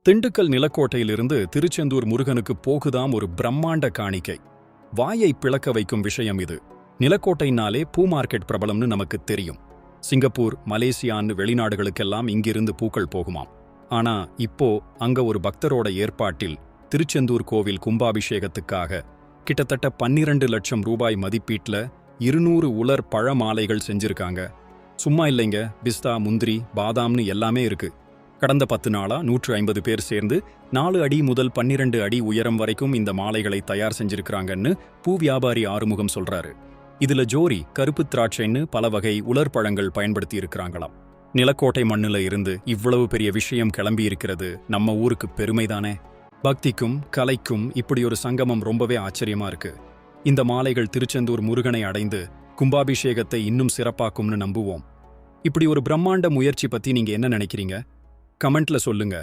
திண்டுக்கல் நிலக்கோட்டையிலிருந்து திருச்செந்தூர் முருகனுக்கு போகுதாம் ஒரு பிரம்மாண்ட காணிக்கை. வாயை பிளக்க வைக்கும் விஷயம் இது. நிலக்கோட்டைனாலே பூ மார்க்கெட் பிரபலம்னு நமக்கு தெரியும். சிங்கப்பூர், மலேசியான்னு வெளிநாடுகளுக்கெல்லாம் இங்கிருந்து பூக்கள் போகுமாம். ஆனா இப்போ அங்க ஒரு பக்தரோட ஏற்பாட்டில் திருச்செந்தூர் கோவில் கும்பாபிஷேகத்துக்காக கிட்டத்தட்ட 12 லட்சம் ரூபாய் மதிப்பீட்ல 200 உலர் பழ மாலைகள் செஞ்சிருக்காங்க. சும்மா இல்லைங்க, பிஸ்தா, முந்திரி, பாதாம்னு எல்லாமே இருக்கு. கடந்த 10 நாளா 150 பேர் சேர்ந்து 4 அடி முதல் 12 அடி உயரம் வரைக்கும் இந்த மாலைகளை தயார் செஞ்சிருக்கிறாங்கன்னு பூ வியாபாரி ஆறுமுகம் சொல்றாரு. இதுல ஜோரி, கருப்பு திராட்சைன்னு பல வகை உலர் பழங்கள் பயன்படுத்தி இருக்கிறாங்களாம். நிலக்கோட்டை மண்ணுல இருந்து இவ்வளவு பெரிய விஷயம் கிளம்பி இருக்கிறது நம்ம ஊருக்கு பெருமைதானே. பக்திக்கும் கலைக்கும் இப்படி ஒரு சங்கமம் ரொம்பவே ஆச்சரியமா இருக்கு. இந்த மாலைகள் திருச்செந்தூர் முருகனை அடைந்து கும்பாபிஷேகத்தை இன்னும் சிறப்பாக்கும்னு நம்புவோம். இப்படி ஒரு பிரம்மாண்ட முயற்சி பத்தி நீங்க என்ன நினைக்கிறீங்க? கமெண்ட்ல சொல்லுங்க.